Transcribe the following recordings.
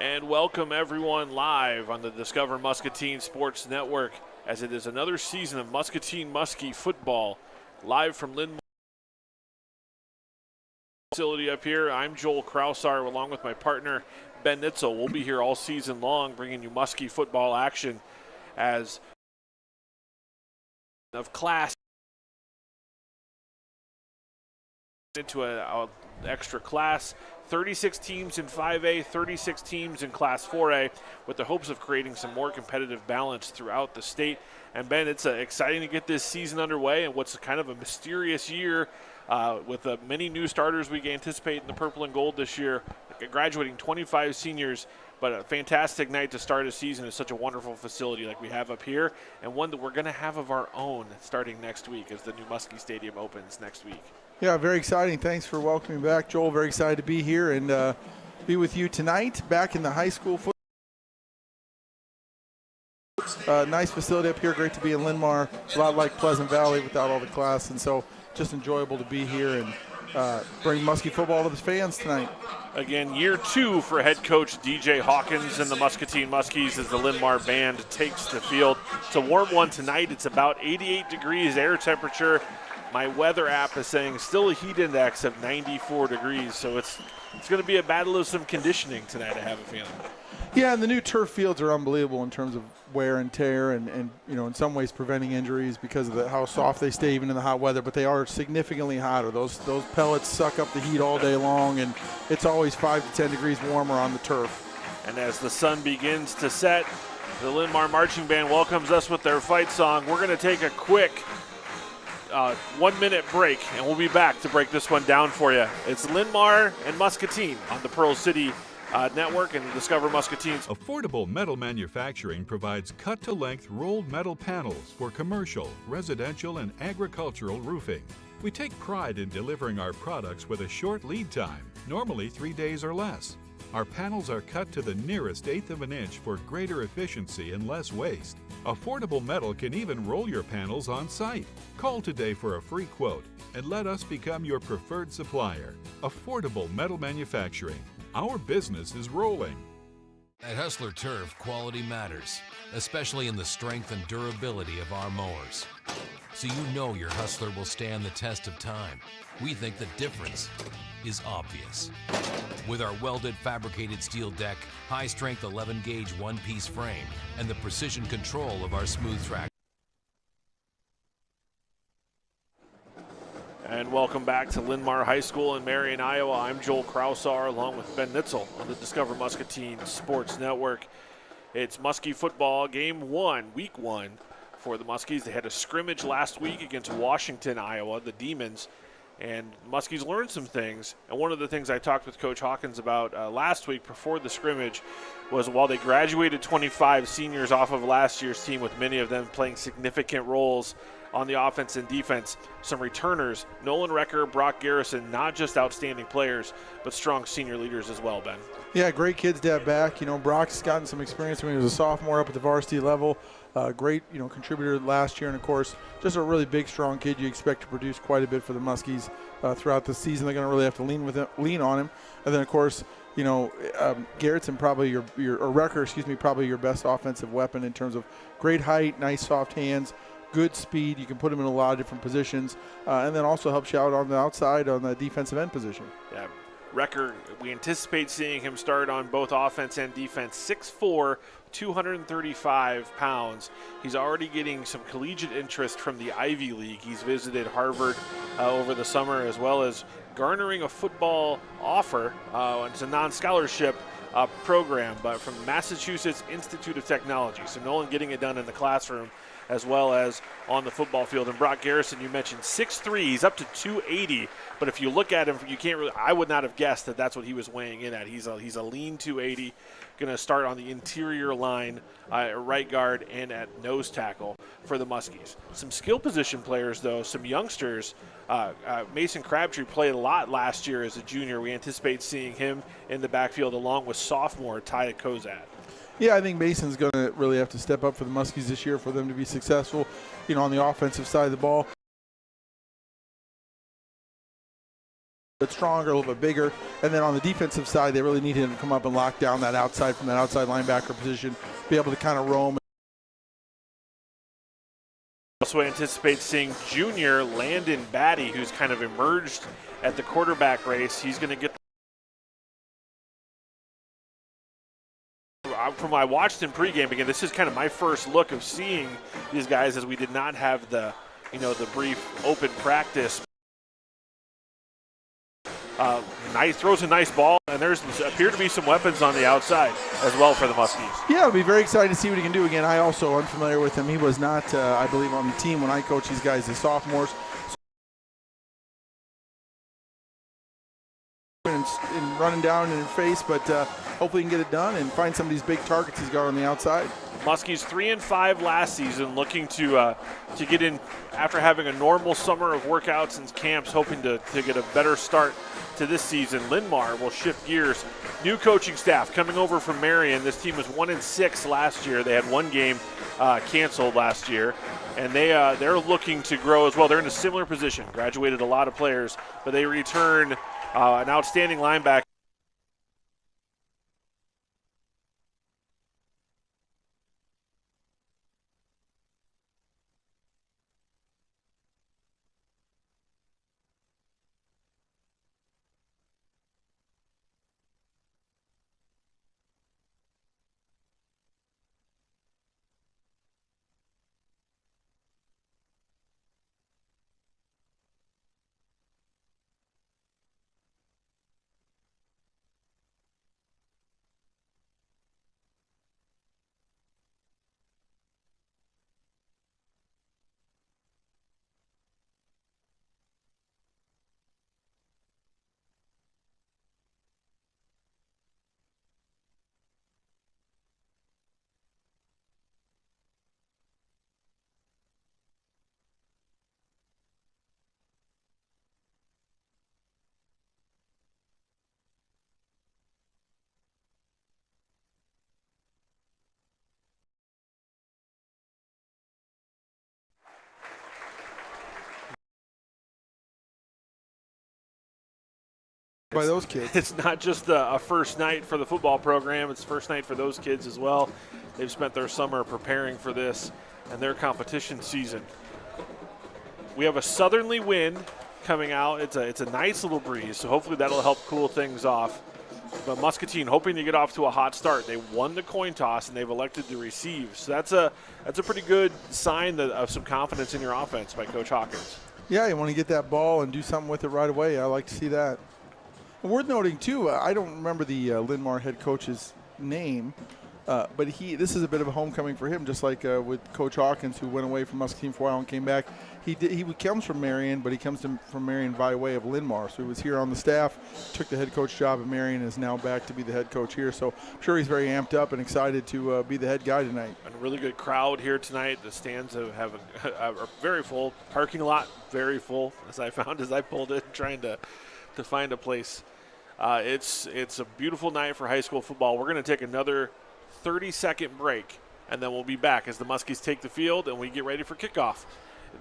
And welcome everyone live on the Discover Muscatine Sports Network as it is another season of Muscatine Muskie football live from Linn-Mar facility up here. I'm Joel Krausar along with my partner Ben Nitzel. We'll be here all season long bringing you Muskie football action as of class into an extra class. 36 teams in 5A, 36 teams in Class 4A, with the hopes of creating some more competitive balance throughout the state. And Ben, it's exciting to get this season underway and what's kind of a mysterious year with many new starters we anticipate in the purple and gold this year, graduating 25 seniors. But a fantastic night to start a season at such a wonderful facility like we have up here, and one that we're going to have of our own starting next week as the new Muskie Stadium opens next week. Yeah, very exciting. Thanks for welcoming back, Joel. Very excited to be here and be with you tonight back in the high school football. Nice facility up here. Great to be in Linn-Mar. It's a lot like Pleasant Valley without all the class, and so just enjoyable to be here and bring Muskie football to the fans tonight. Again, year two for head coach DJ Hawkins and the Muscatine Muskies as the Linn-Mar band takes the field. It's a warm one tonight. It's about 88 degrees air temperature. My weather app is saying still a heat index of 94 degrees, so it's going to be a battle of some conditioning tonight, I have a feeling. Yeah, and the new turf fields are unbelievable in terms of wear and tear and you know, in some ways preventing injuries because of how soft they stay even in the hot weather, but they are significantly hotter. Those pellets suck up the heat all day long, and it's always 5 to 10 degrees warmer on the turf. And as the sun begins to set, the Linn-Mar Marching Band welcomes us with their fight song. We're going to take a quick 1-minute break, and we'll be back to break this one down for you. It's Linn-Mar and Muscatine on the Pearl City Network and Discover Muscatine's. Affordable Metal Manufacturing provides cut-to-length rolled metal panels for commercial, residential, and agricultural roofing. We take pride in delivering our products with a short lead time, normally 3 days or less. Our panels are cut to the nearest 1/8 of an inch for greater efficiency and less waste. Affordable Metal can even roll your panels on site. Call today for a free quote and let us become your preferred supplier. Affordable Metal Manufacturing. Our business is rolling. At Hustler Turf, quality matters, especially in the strength and durability of our mowers. So you know your Hustler will stand the test of time. We think the difference is obvious. With our welded fabricated steel deck, high-strength 11-gauge one-piece frame, and the precision control of our smooth track. And welcome back to Linn-Mar High School in Marion, Iowa. I'm Joel Krausar along with Ben Nitzel on the Discover Muscatine Sports Network. It's Muskie football game one, week one for the Muskies. They had a scrimmage last week against Washington, Iowa, the Demons. And Muskies learned some things. And one of the things I talked with Coach Hawkins about last week before the scrimmage was while they graduated 25 seniors off of last year's team, with many of them playing significant roles on the offense and defense, some returners, Nolan Recker, Brock Garrison, not just outstanding players, but strong senior leaders as well, Ben. Yeah, great kids to have back. You know, Brock's gotten some experience when he was a sophomore up at the varsity level. Great, you know, contributor last year, and of course, just a really big, strong kid. You expect to produce quite a bit for the Muskies throughout the season. They're going to really have to lean on him. And then, of course, you know, Garrettson probably or Recker, probably your best offensive weapon in terms of great height, nice soft hands, good speed. You can put him in a lot of different positions, and then also helps you out on the outside on the defensive end position. Yeah, Recker, we anticipate seeing him start on both offense and defense. 6'4", 235 pounds. He's already getting some collegiate interest from the Ivy League. He's visited Harvard over the summer, as well as garnering a football offer. It's a non-scholarship program, but from Massachusetts Institute of Technology. So Nolan getting it done in the classroom as well as on the football field. And Brock Garrison, you mentioned 6'3", he's up to 280, but if you look at him, you can't really, I would not have guessed that that's what he was weighing in at. He's a lean 280, going to start on the interior line, right guard and at nose tackle for the Muskies. Some skill position players, though, some youngsters. Mason Crabtree played a lot last year as a junior. We anticipate seeing him in the backfield along with sophomore Ty Kozat. Yeah, I think Mason's going to really have to step up for the Muskies this year for them to be successful, you know, on the offensive side of the ball. bit stronger, a little bit bigger. And then on the defensive side, they really need him to come up and lock down that outside from that outside linebacker position, be able to kind of roam. Also anticipate seeing junior Landon Batty, who's kind of emerged at the quarterback race. He's going to get from I watched in pregame again. This is kind of my first look of seeing these guys, as we did not have the the brief open practice. Nice, throws a nice ball, and there's appear to be some weapons on the outside as well for the Muskies. Yeah, I'll be very excited to see what he can do. Again, I also unfamiliar with him. He was not, I believe, on the team when I coached these guys as sophomores. And running down in his face, but hopefully he can get it done and find some of these big targets he's got on the outside. Muskies 3-5 last season, looking to get in after having a normal summer of workouts and camps, hoping to get a better start to this season. Linn-Mar will shift gears. New coaching staff coming over from Marion. This team was 1-6 last year. They had one game canceled last year, and they're looking to grow as well. They're in a similar position. Graduated a lot of players, but they return an outstanding linebacker. By those kids. It's not just a first night for the football program, it's first night for those kids as well. They've spent their summer preparing for this and their competition season. We have a southerly wind coming out. It's a nice little breeze, so hopefully that'll help cool things off. But Muscatine hoping to get off to a hot start. They won the coin toss and they've elected to receive. So that's a pretty good sign of some confidence in your offense by Coach Hawkins. Yeah, you want to get that ball and do something with it right away. I like to see that. Worth noting, too, I don't remember the Linn-Mar head coach's name, but this is a bit of a homecoming for him, just like with Coach Hawkins, who went away from Muscatine for a while and came back. He comes from Marion, but he comes from Marion by way of Linn-Mar. So he was here on the staff, took the head coach job at Marion, and is now back to be the head coach here. So I'm sure he's very amped up and excited to be the head guy tonight. And a really good crowd here tonight. The stands are very full. Parking lot very full, as I found as I pulled in trying to find a place. It's a beautiful night for high school football. We're going to take another 30-second break, and then we'll be back as the Muskies take the field and we get ready for kickoff.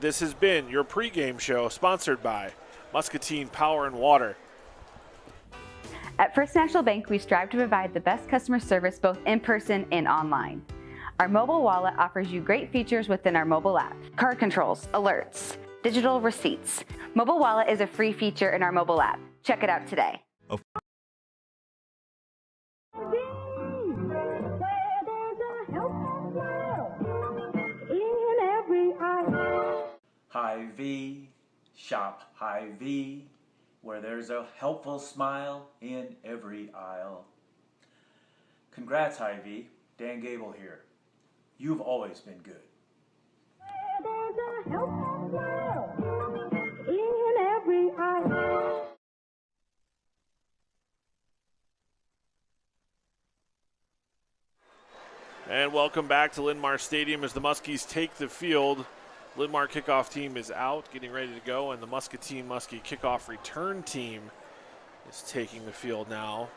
This has been your pregame show, sponsored by Muscatine Power and Water. At First National Bank, we strive to provide the best customer service both in person and online. Our mobile wallet offers you great features within our mobile app: card controls, alerts, digital receipts. Mobile wallet is a free feature in our mobile app. Check it out today. Hy-Vee, shop Hy-Vee, where there's a helpful smile in every aisle. Congrats, Hy-Vee. Dan Gable here. You've always been good. There's a helpful smile in every aisle. And welcome back to Linn-Mar Stadium as the Muskies take the field. Linn-Mar kickoff team is out, getting ready to go, and the Muskie kickoff return team is taking the field now.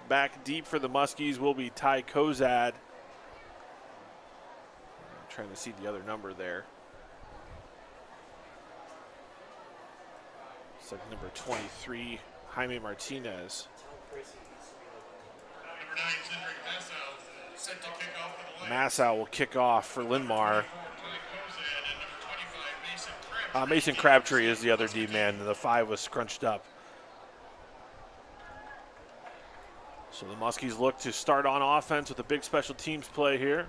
Back deep for the Muskies will be Ty Kozad. I'm trying to see the other number there. Looks like number 23, Jaime Martinez. Massow will kick off for Linn-Mar. Mason Crabtree is the other D-man, and the 5 was scrunched up. So the Muskies look to start on offense with a big special teams play here.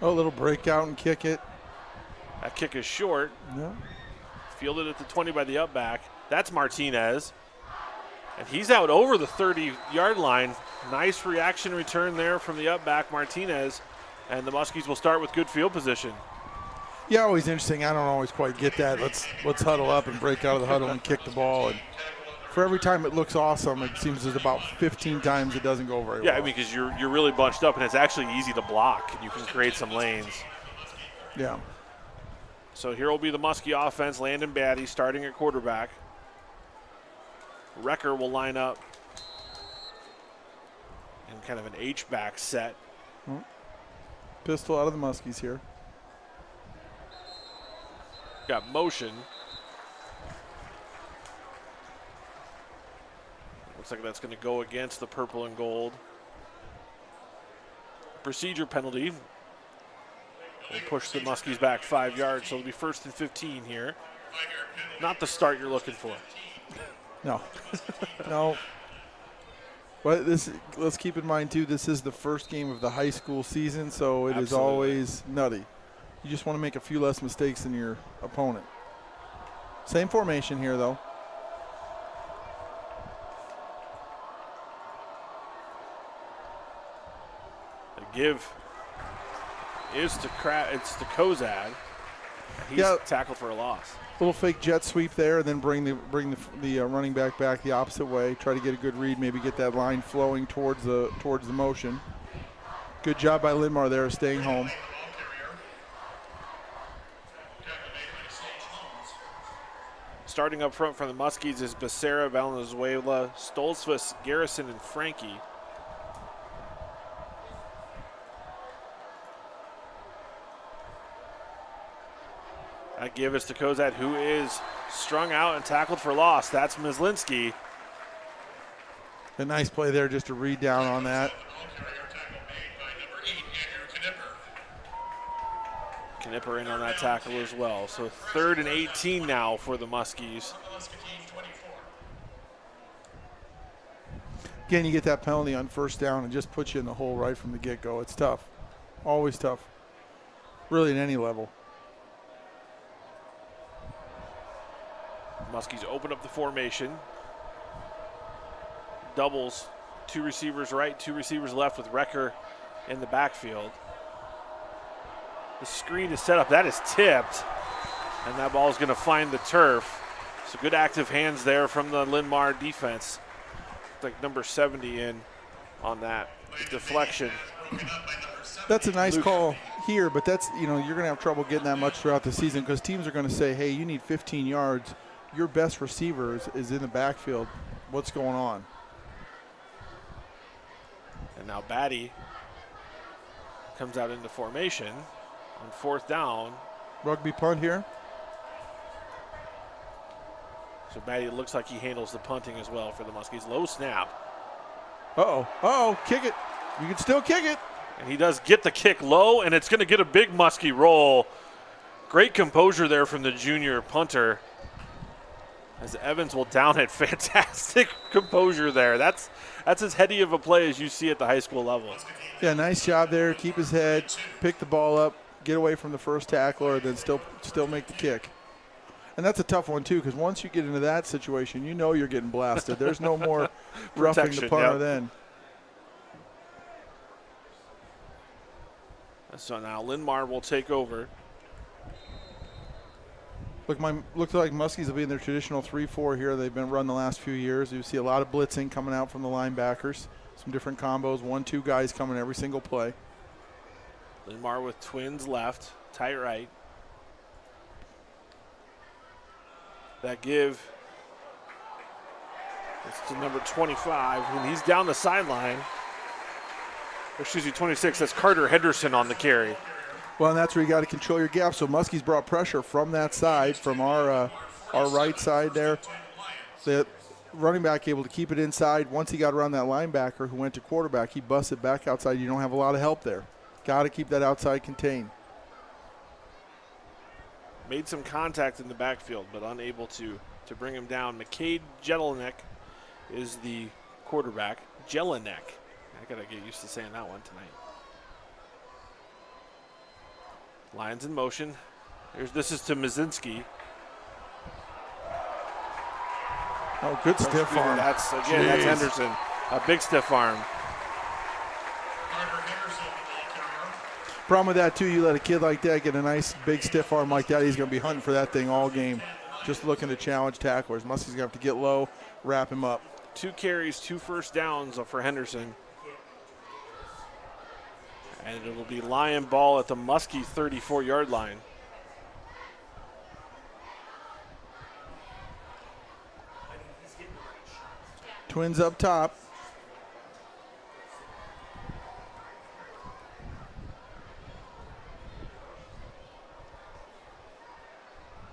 Oh, a little breakout and kick it. That kick is short. Yeah. Fielded at the 20 by the up back. That's Martinez. And he's out over the 30-yard line. Nice reaction return there from the up back, Martinez. And the Muskies will start with good field position. Yeah, always interesting. I don't always quite get that. Let's huddle up and break out of the huddle and kick the ball. And for every time it looks awesome, it seems there's about 15 times it doesn't go very well. Yeah, I mean, because you're really bunched up, and it's actually easy to block, and you can create some lanes. Yeah. So here will be the Muskie offense. Landon Batty starting at quarterback. Recker will line up in kind of an H-back set. Pistol out of the Muskies here. Got motion. Looks like that's going to go against the purple and gold. Procedure penalty. Will push the Muskies back 5 yards, so it'll be 1st and 15 here. Not the start you're looking for. No. No. But let's keep in mind, too, this is the first game of the high school season, so it is always nutty. You just want to make a few less mistakes than your opponent. Same formation here, though. The give is to it's to Kozad. He's tackled for a loss. Little fake jet sweep there, and then bring the running back the opposite way. Try to get a good read, maybe get that line flowing towards the motion. Good job by Linn-Mar there, staying home. Starting up front from the Muskies is Becerra, Valenzuela, Stolzfus, Garrison, and Frankie. That give is to Kozad, who is strung out and tackled for loss. That's Mislinski. A nice play there just to read down on that. Knipper in on that tackle as well. So 3rd and 18 now for the Muskies. Again, you get that penalty on 1st down and just puts you in the hole right from the get-go. It's tough. Always tough. Really at any level. Muskies open up the formation. Doubles. 2 receivers right, 2 receivers left with Recker in the backfield. The screen is set up. That is tipped. And that ball is going to find the turf. So good active hands there from the Linn-Mar defense. Like number 70 in on that deflection. That's a nice call here, but that's, you're going to have trouble getting that much throughout the season because teams are going to say, hey, you need 15 yards. Your best receiver is in the backfield. What's going on? And now Batty comes out into formation on 4th down. Rugby punt here. So Batty looks like he handles the punting as well for the Muskies. Low snap. Uh-oh, kick it. You can still kick it. And he does get the kick low, and it's going to get a big Muskie roll. Great composure there from the junior punter. As Evans will down it. Fantastic composure there. That's as heady of a play as you see at the high school level. Yeah, nice job there. Keep his head, pick the ball up, get away from the first tackler, then still make the kick. And that's a tough one, too, because once you get into that situation, you know you're getting blasted. There's no more roughing the punter then. So now Linn-Mar will take over. Looks like Muskies will be in their traditional 3-4 here. They've been run the last few years. You see a lot of blitzing coming out from the linebackers. Some different combos, 1-2 guys coming every single play. Linn-Mar with twins left, tight right. That give is to number 25, and he's down the sideline. Excuse me, 26. That's Carter Henderson on the carry. Well, and that's where you got to control your gap. So Muskie's brought pressure from that side, from our right side there. The running back able to keep it inside. Once he got around that linebacker who went to quarterback, he busted back outside. You don't have a lot of help there. Got to keep that outside contained. Made some contact in the backfield, but unable to bring him down. McCade Jelinek is the quarterback. Jelinek. I got to get used to saying that one tonight. Lions in motion. This is to Mazinski. Oh, good stiff arm. That's Henderson. A big stiff arm. Problem with that, too, you let a kid like that get a nice big stiff arm like that, he's going to be hunting for that thing all game, just looking to challenge tacklers. Muskie's going to have to get low, wrap him up. 2 carries, 2 first downs for Henderson. And it'll be Lion ball at the Muskie 34-yard line. Twins up top.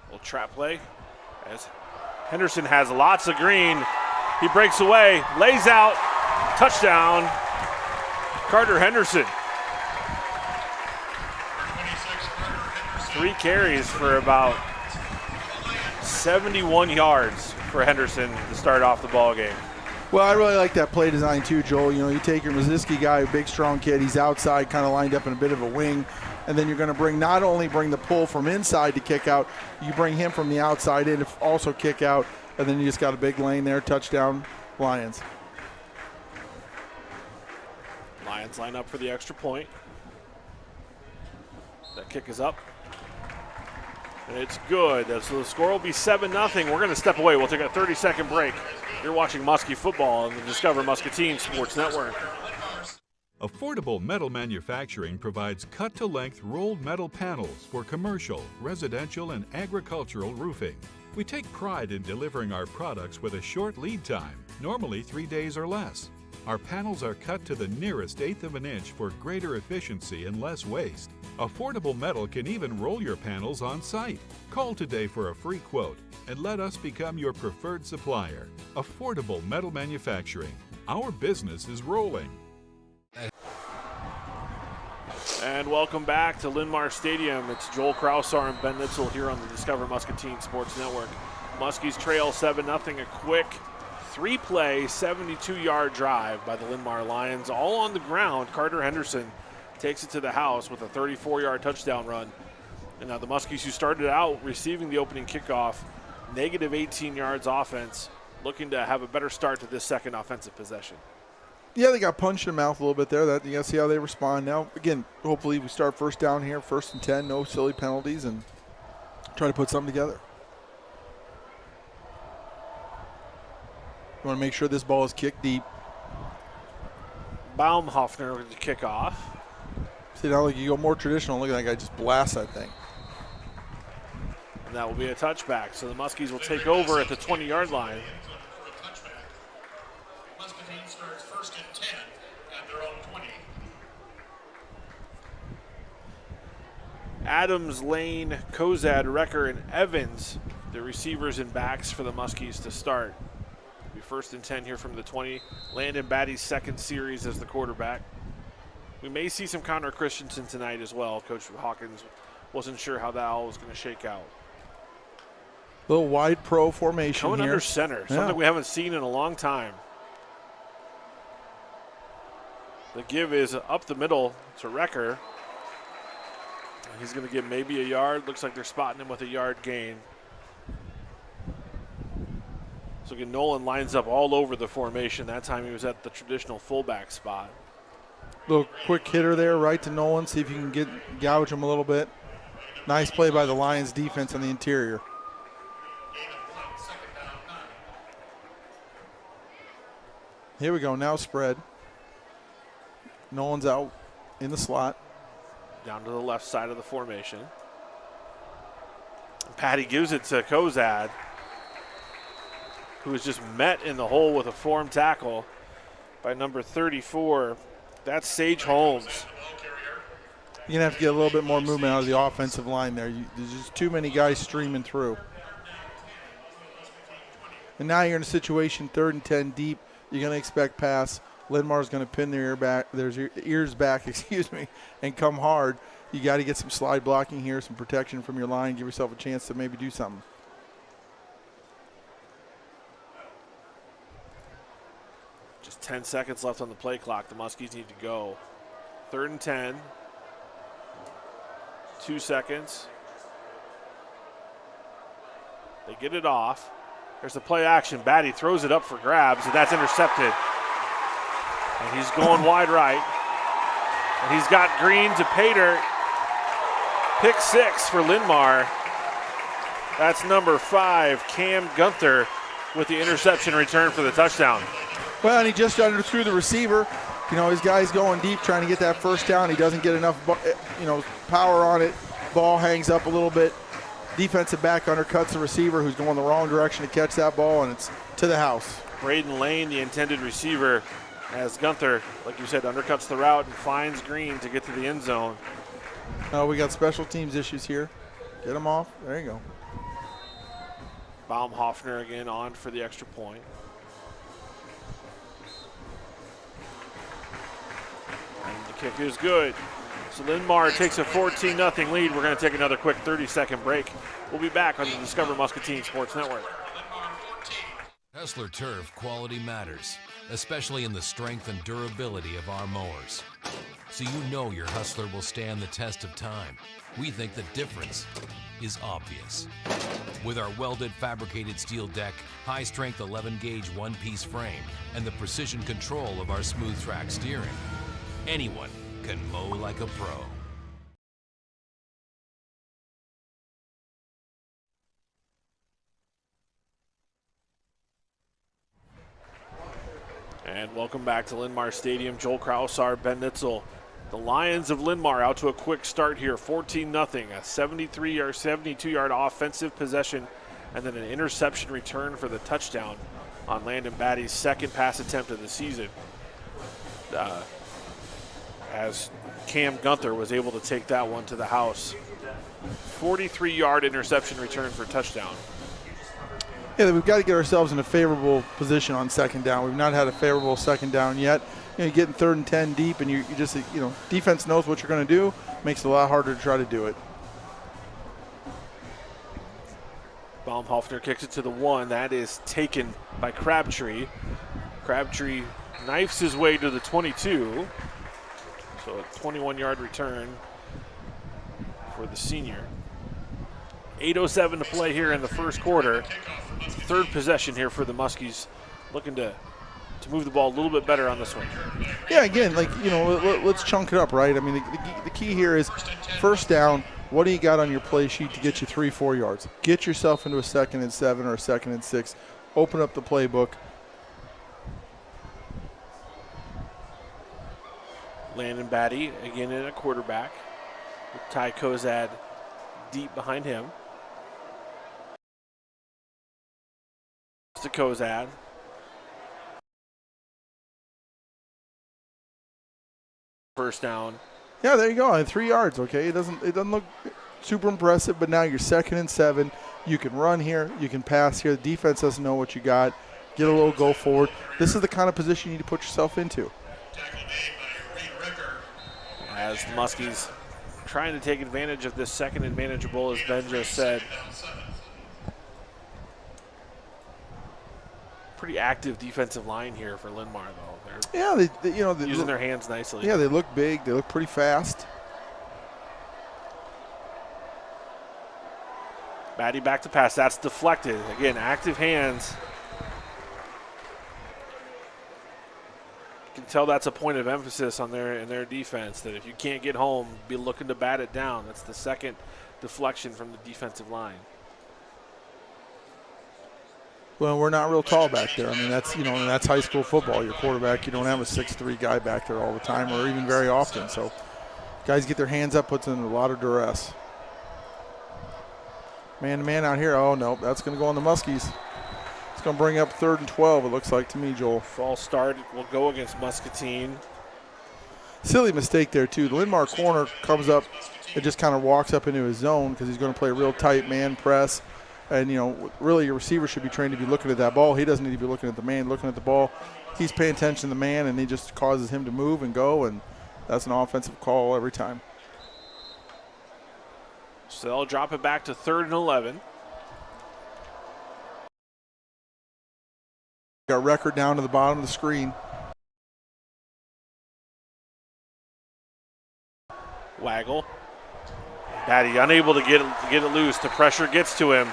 Little trap play as Henderson has lots of green. He breaks away, lays out, touchdown, Carter Henderson. 3 carries for about 71 yards for Henderson to start off the ball game. Well, I really like that play design too, Joel. You know, you take your Mazinski guy, a big, strong kid. He's outside, kind of lined up in a bit of a wing. And then you're going to not only bring the pull from inside to kick out, you bring him from the outside in to also kick out. And then you just got a big lane there, touchdown, Lions. Lions line up for the extra point. That kick is up. And it's good. So the score will be 7-0. We're going to step away. We'll take a 30-second break. You're watching Muskie football on the Discover Muscatine Sports Network. Affordable Metal Manufacturing provides cut-to-length rolled metal panels for commercial, residential, and agricultural roofing. We take pride in delivering our products with a short lead time, normally 3 days or less. Our panels are cut to the nearest 1/8 of an inch for greater efficiency and less waste. Affordable Metal can even roll your panels on site. Call today for a free quote and let us become your preferred supplier. Affordable Metal Manufacturing. Our business is rolling. And welcome back to Linn-Mar Stadium. It's Joel Krausar and Ben Nitzel here on the Discover Muscatine Sports Network. Muskies trail 7-0. A quick 3-play, 72-yard drive by the Linn-Mar Lions. All on the ground. Carter Henderson takes it to the house with a 34-yard touchdown run. And now the Muskies, who started out receiving the opening kickoff, negative 18 yards offense, looking to have a better start to this second offensive possession. Yeah, they got punched in the mouth a little bit there. You got to see how they respond now. Again, hopefully we start first down here, 1st and 10, no silly penalties, and try to put something together. You want to make sure this ball is kicked deep. Baumhoffner with the kickoff. See, now like you go more traditional. Look at that guy just blast that thing. And that will be a touchback. So the Muskies will take over at the 20-yard line. Muscatine starts 1st and 10 at their own 20. Adams, Lane, Kozad, Recker, and Evans, the receivers and backs for the Muskies to start. It'll be 1st and 10 here from the 20. Landon Batty's second series as the quarterback. We may see some Connor Christensen tonight as well. Coach Hawkins wasn't sure how that all was going to shake out. Little wide pro formation Coming here. under center, something we haven't seen in a long time. The give is up the middle to Recker. He's going to get maybe a yard. Looks like they're spotting him with a yard gain. So again, Nolan lines up all over the formation. That time he was at the traditional fullback spot. Little quick hitter there right to Nolan. See if you can gouge him a little bit. Nice play by the Lions defense on the interior. Here we go, now spread. Nolan's out in the slot. Down to the left side of the formation. Patty gives it to Kozad, who was just met in the hole with a form tackle by number 34. That's Sage Holmes. You're going to have to get a little bit more movement out of the offensive line there. There's just too many guys streaming through. And now you're in a situation 3rd and 10 deep. You're going to expect pass. Linn-Mar is going to pin their ears back, excuse me, and come hard. You got to get some slide blocking here, some protection from your line, give yourself a chance to maybe do something. Just 10 seconds left on the play clock. The Muskies need to go. 3rd and 10. 2 seconds. They get it off. There's the play action. Batty throws it up for grabs, and that's intercepted. And he's going wide right. And he's got Green to Pater. Pick 6 for Linn-Mar. That's number 5, Cam Gunther, with the interception return for the touchdown. Well, and he just underthrew the receiver. You know, his guy's going deep trying to get that first down. He doesn't get enough, power on it. Ball hangs up a little bit. Defensive back undercuts the receiver who's going the wrong direction to catch that ball, and it's to the house. Braden Lane, the intended receiver, as Gunther, like you said, undercuts the route and finds Green to get to the end zone. Oh, we got special teams issues here. Get them off. There you go. Baumhoffner again on for the extra point. And the kick is good. So Linn-Mar takes a 14-0 lead. We're going to take another quick 30-second break. We'll be back on the Discover Muscatine Sports Network. Hessler Turf quality matters, especially in the strength and durability of our mowers. So you know your Hustler will stand the test of time. We think the difference is obvious. With our welded fabricated steel deck, high-strength 11-gauge one-piece frame, and the precision control of our smooth track steering, anyone can mow like a pro. And welcome back to Linn-Mar Stadium. Joel Krausar, Ben Nitzel. The Lions of Linn-Mar out to a quick start here, 14-0, a 72-yard offensive possession, and then an interception return for the touchdown on Landon Batty's second pass attempt of the season. As Cam Gunther was able to take that one to the house. 43-yard interception return for touchdown. Yeah, we've got to get ourselves in a favorable position on second down. We've not had a favorable second down yet. You're getting 3rd and 10 deep, and you just, defense knows what you're going to do. Makes it a lot harder to try to do it. Baumhoffner kicks it to the 1. That is taken by Crabtree. Crabtree knifes his way to the 22. So a 21-yard return for the senior. 8:07 to play here in the first quarter. 3rd possession here for the Muskies, looking to move the ball a little bit better on this one. Yeah, again, let's chunk it up, right? I mean, the key here is first down. What do you got on your play sheet to get you 3-4 yards? Get yourself into a 2nd and 7 or a 2nd and 6. Open up the playbook. Landon Batty again in a quarterback with Ty Kozad deep behind him. To Kozad. First down. Yeah, there you go. 3 yards, okay? It doesn't look super impressive, but now you're 2nd and 7. You can run here. You can pass here. The defense doesn't know what you got. Get a little go forward. This is the kind of position you need to put yourself into. As the Muskies trying to take advantage of this second and manageable, as Ben just said. Pretty active defensive line here for Linn-Mar, though. They're using their hands nicely. Yeah, they look big. They look pretty fast. Batty back to pass. That's deflected. Again, active hands. You can tell that's a point of emphasis on their defense, that if you can't get home, be looking to bat it down. That's the second deflection from the defensive line. Well, we're not real tall back there. I mean, that's high school football. Your quarterback, you don't have a 6'3" guy back there all the time or even very often. So guys get their hands up, puts in a lot of duress. Man-to-man out here. Oh, no, that's going to go on the Muskies. It's going to bring up 3rd and 12, it looks like to me, Joel. False start will go against Muscatine. silly mistake there too. The Linn-Mar corner comes up and just kind of walks up into his zone because he's going to play a real tight man press. And, really your receiver should be trained to be looking at that ball. He doesn't need to be looking at the man, looking at the ball. He's paying attention to the man, and he just causes him to move and go, and that's an offensive call every time. So they'll drop it back to 3rd and 11. Got record down to the bottom of the screen. Waggle. Batty unable to get it loose. The pressure gets to him.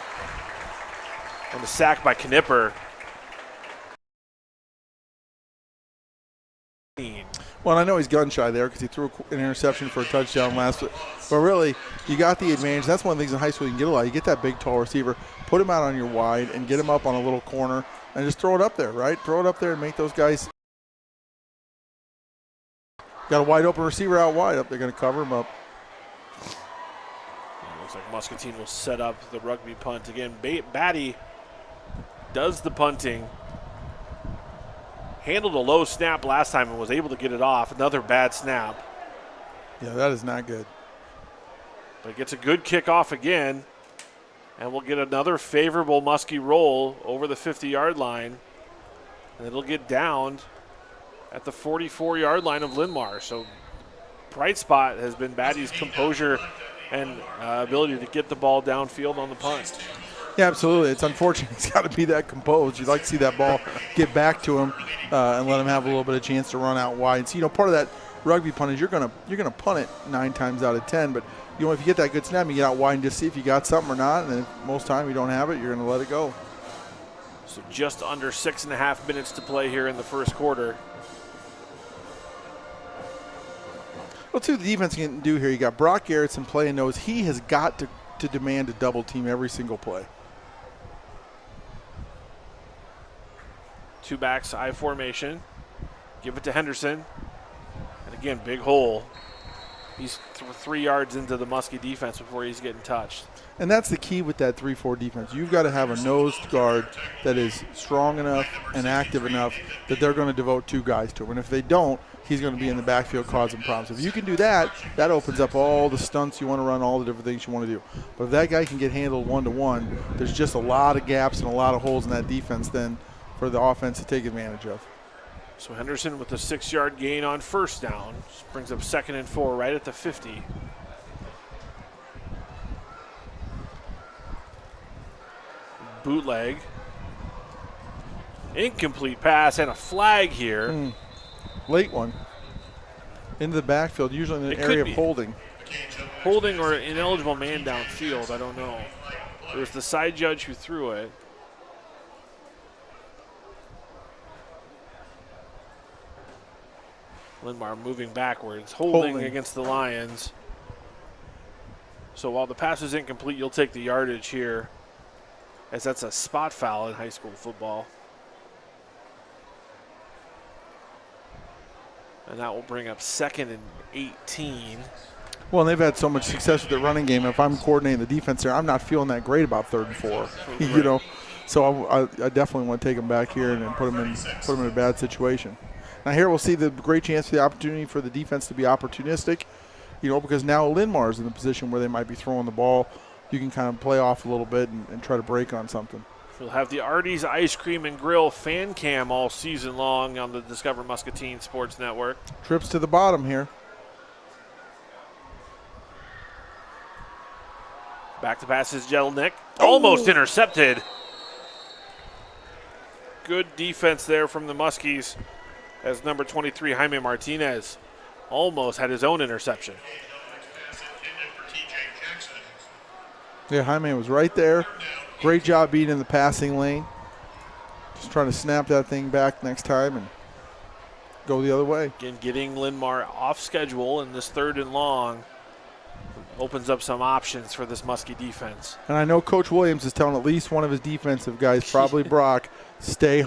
And the sack by Knipper. Well, I know he's gun shy there because he threw an interception for a touchdown last week. But really, you got the advantage. That's one of the things in high school you can get a lot. You get that big, tall receiver, put him out on your wide, and get him up on a little corner, and just throw it up there, right? Throw it up there and make those guys. Got a wide open receiver out wide up. They're going to cover him up. Looks like Muscatine will set up the rugby punt again. Batty does the punting. Handled a low snap last time and was able to get it off. Another bad snap. Yeah, that is not good. But gets a good kickoff again. And we'll get another favorable Muskie roll over the 50-yard line. And it'll get downed at the 44-yard line of Linn-Mar. So bright spot has been Batty's composure and ability to get the ball downfield on the punt. Yeah, absolutely. It's unfortunate he's got to be that composed. You'd like to see that ball get back to him and let him have a little bit of chance to run out wide. So, part of that rugby punt is you're gonna punt it 9 times out of 10. But if you get that good snap, you get out wide and just see if you got something or not. And then most time you don't have it, you're gonna let it go. So just under 6.5 minutes to play here in the first quarter. Well, too, the defense can do here. You got Brock Garrettson playing those. He has got to demand a double team every single play. 2 backs, I formation. Give it to Henderson. And again, big hole. He's 3 yards into the Muskie defense before he's getting touched. And that's the key with that 3-4 defense. You've got to have a nosed guard that is strong enough and active enough that they're going to devote 2 guys to him. And if they don't, he's going to be in the backfield causing problems. If you can do that, that opens up all the stunts you want to run, all the different things you want to do. But if that guy can get handled one-to-one, there's just a lot of gaps and a lot of holes in that defense then for the offense to take advantage of. So Henderson with a 6-yard gain on first down. Just brings up 2nd and 4 right at the 50. Bootleg. Incomplete pass and a flag here. Late one. Into the backfield, usually in the area of holding. Holding or ineligible man downfield, I don't know. It was the side judge who threw it. Linn-Mar moving backwards, holding against the Lions. So while the pass is incomplete, you'll take the yardage here, as that's a spot foul in high school football. And that will bring up 2nd and 18. Well, and they've had so much success with their running game. If I'm coordinating the defense there, I'm not feeling that great about 3rd and 4. Right. So I definitely want to take them back here and put them in a bad situation. Now here we'll see the great chance for the opportunity for the defense to be opportunistic, because now Linn-Mar is in the position where they might be throwing the ball. You can kind of play off a little bit and try to break on something. We'll have the Arty's Ice Cream and Grill fan cam all season long on the Discover Muscatine Sports Network. Trips to the bottom here. Back to pass is Jelnick. Almost intercepted. Good defense there from the Muskies as number 23, Jaime Martinez, almost had his own interception. Yeah, Jaime was right there. Great job being in the passing lane. Just trying to snap that thing back next time and go the other way. Again, getting Linn-Mar off schedule in this 3rd and long opens up some options for this Muskie defense. And I know Coach Williams is telling at least one of his defensive guys, probably Brock, stay home.